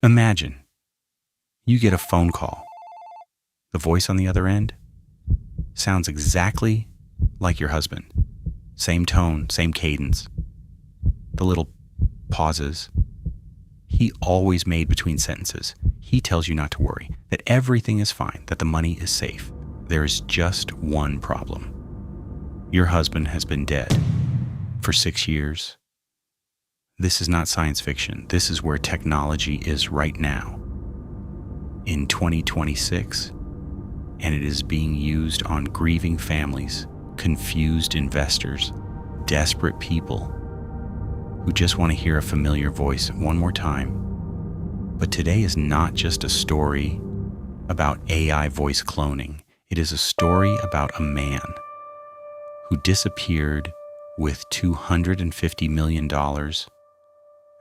Imagine you get a phone call. The voice on the other end sounds exactly like your husband. Same tone, same cadence. The little pauses he always made between sentences. He tells you not to worry, that everything is fine, that the money is safe. There is just one problem. Your husband has been dead for 6 years. This is not science fiction. This is where technology is right now, in 2026, and it is being used on grieving families, confused investors, desperate people who just want to hear a familiar voice one more time. But today is not just a story about AI voice cloning. It is a story about a man who disappeared with $250 million,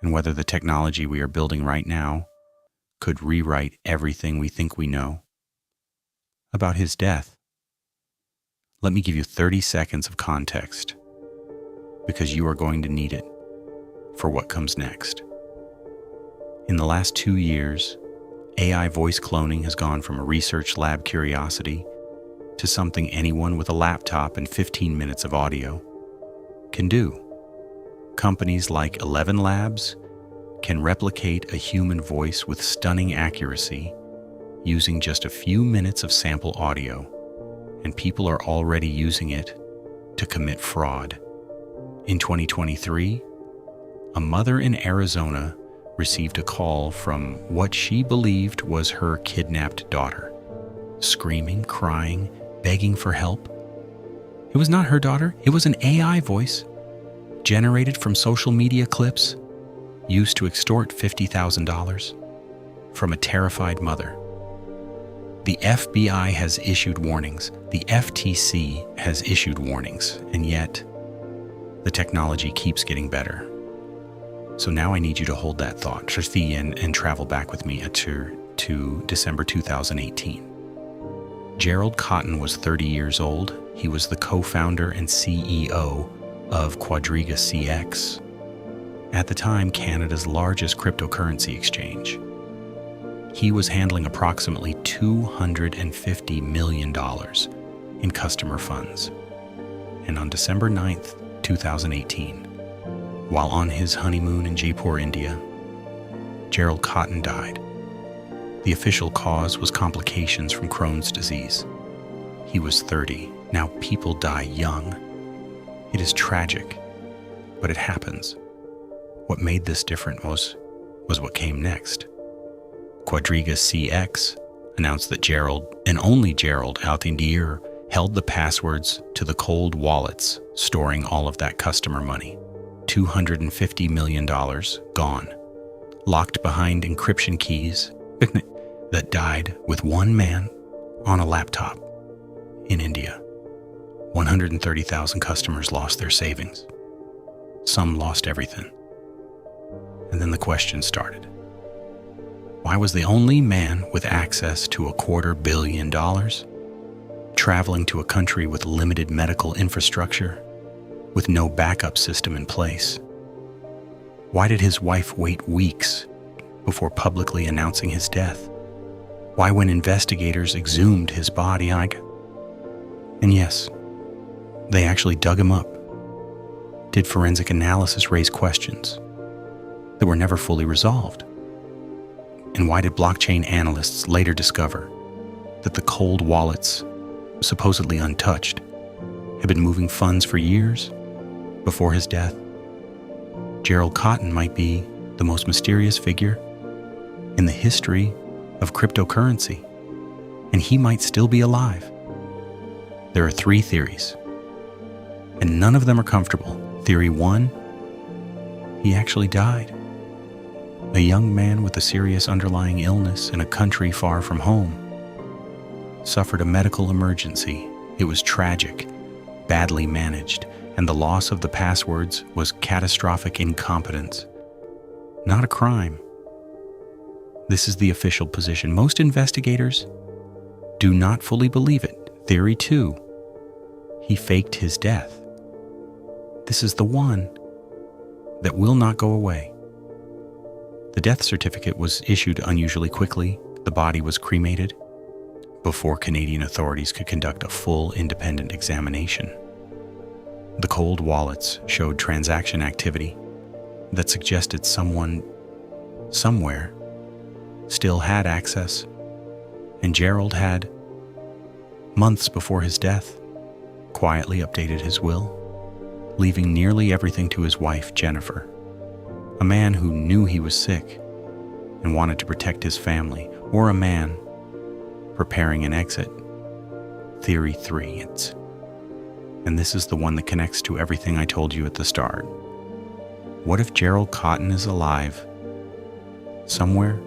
and whether the technology we are building right now could rewrite everything we think we know about his death. Let me give you 30 seconds of context, because you are going to need it for what comes next. In the last 2 years, AI voice cloning has gone from a research lab curiosity to something anyone with a laptop and 15 minutes of audio can do. Companies like 11 Labs can replicate a human voice with stunning accuracy using just a few minutes of sample audio, and people are already using it to commit fraud. In 2023, a mother in Arizona received a call from what she believed was her kidnapped daughter, screaming, crying, begging for help. It was not her daughter. It was an AI voice generated from social media clips used to extort $50,000 from a terrified mother. The FBI has issued warnings. The FTC has issued warnings, and yet the technology keeps getting better. So now I need you to hold that thought, Shruti, and travel back with me to December 2018. Gerald Cotton was 30 years old. He was the co-founder and CEO of Quadriga CX, at the time Canada's largest cryptocurrency exchange. He was handling approximately $250 million in customer funds. And on December 9th, 2018, while on his honeymoon in Jaipur, India, Gerald Cotton died. The official cause was complications from Crohn's disease. He was 30. Now people die young. It is tragic, but it happens. What made this different was what came next. Quadriga CX announced that Gerald, and only Gerald Altindier, held the passwords to the cold wallets storing all of that customer money. $250 million gone, locked behind encryption keys that died with one man on a laptop in India. 130,000 customers lost their savings. Some lost everything. And then the question started. Why was the only man with access to $250 million traveling to a country with limited medical infrastructure, with no backup system in place? Why did his wife wait weeks before publicly announcing his death? Why, when investigators exhumed his body, and yes, they actually dug him up, did forensic analysis raise questions that were never fully resolved? And why did blockchain analysts later discover that the cold wallets, supposedly untouched, had been moving funds for years before his death? Gerald Cotton might be the most mysterious figure in the history of cryptocurrency, and he might still be alive. There are 3 theories, and none of them are comfortable. Theory 1, he actually died. A young man with a serious underlying illness in a country far from home suffered a medical emergency. It was tragic, badly managed, and the loss of the passwords was catastrophic incompetence, not a crime. This is the official position. Most investigators do not fully believe it. Theory 2, he faked his death. This is the one that will not go away. The death certificate was issued unusually quickly. The body was cremated before Canadian authorities could conduct a full independent examination. The cold wallets showed transaction activity that suggested someone, somewhere, still had access, and Gerald had, months before his death, quietly updated his will, leaving nearly everything to his wife, Jennifer, a man who knew he was sick and wanted to protect his family, or a man preparing an exit. Theory 3, and this is the one that connects to everything I told you at the start. What if Gerald Cotton is alive somewhere?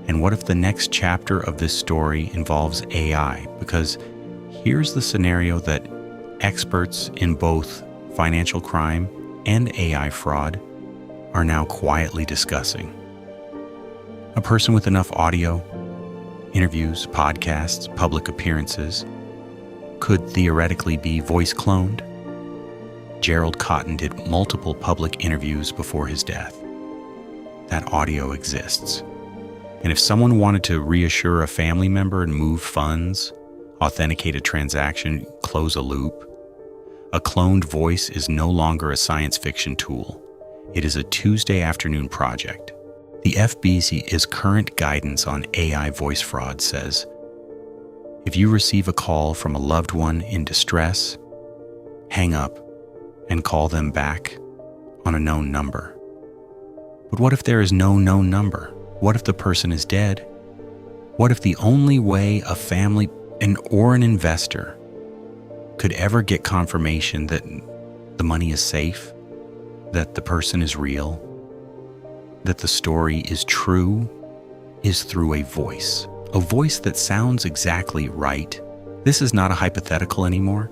And what if the next chapter of this story involves AI? Because here's the scenario that experts in both financial crime and AI fraud are now quietly discussing. A person with enough audio, interviews, podcasts, public appearances could theoretically be voice cloned. Gerald Cotton did multiple public interviews before his death. That audio exists. And if someone wanted to reassure a family member and move funds, authenticate a transaction, close a loop, a cloned voice is no longer a science fiction tool. It is a Tuesday afternoon project. The FBC's current guidance on AI voice fraud says, if you receive a call from a loved one in distress, hang up and call them back on a known number. But what if there is no known number? What if the person is dead? What if the only way a family or an investor could ever get confirmation that the money is safe, that the person is real, that the story is true, is through a voice that sounds exactly right? This is not a hypothetical anymore.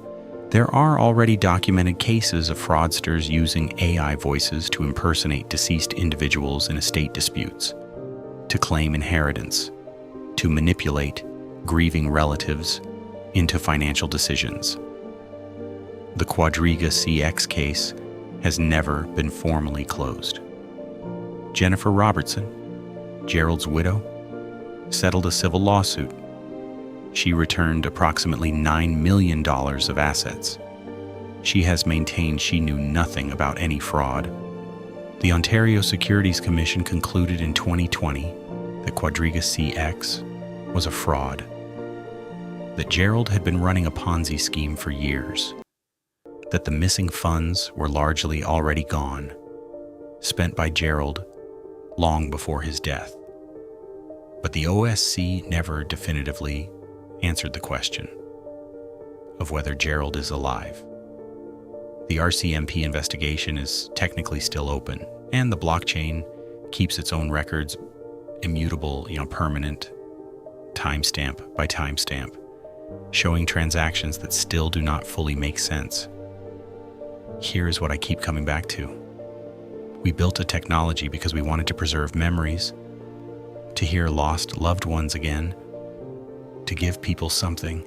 There are already documented cases of fraudsters using AI voices to impersonate deceased individuals in estate disputes, to claim inheritance, to manipulate grieving relatives into financial decisions. The Quadriga CX case has never been formally closed. Jennifer Robertson, Gerald's widow, settled a civil lawsuit. She returned approximately $9 million of assets. She has maintained she knew nothing about any fraud. The Ontario Securities Commission concluded in 2020 that Quadriga CX was a fraud, that Gerald had been running a Ponzi scheme for years, that the missing funds were largely already gone, spent by Gerald long before his death. But the OSC never definitively answered the question of whether Gerald is alive. The RCMP investigation is technically still open, and the blockchain keeps its own records immutable, permanent, timestamp by timestamp, showing transactions that still do not fully make sense. Here's what I keep coming back to. We built a technology because we wanted to preserve memories, to hear lost loved ones again, to give people something.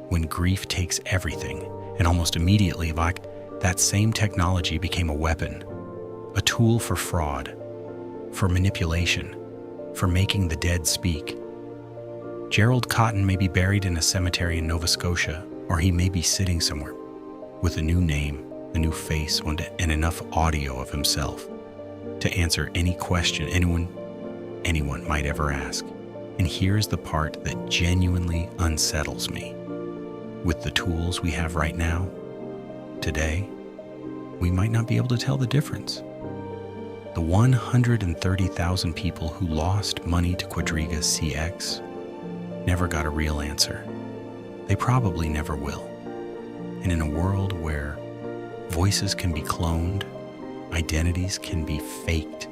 When grief takes everything, and almost immediately, that same technology became a weapon, a tool for fraud, for manipulation, for making the dead speak. Gerald Cotton may be buried in a cemetery in Nova Scotia, or he may be sitting somewhere with a new name, a new face, and enough audio of himself to answer any question anyone might ever ask. And here's the part that genuinely unsettles me. With the tools we have right now, today, we might not be able to tell the difference. The 130,000 people who lost money to Quadriga CX never got a real answer. They probably never will. And in a world where voices can be cloned, identities can be faked,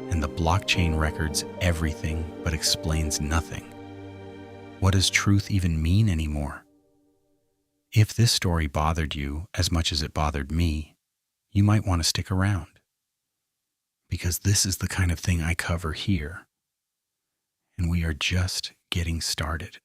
and the blockchain records everything but explains nothing, what does truth even mean anymore? If this story bothered you as much as it bothered me, you might want to stick around, because this is the kind of thing I cover here, and we are just getting started.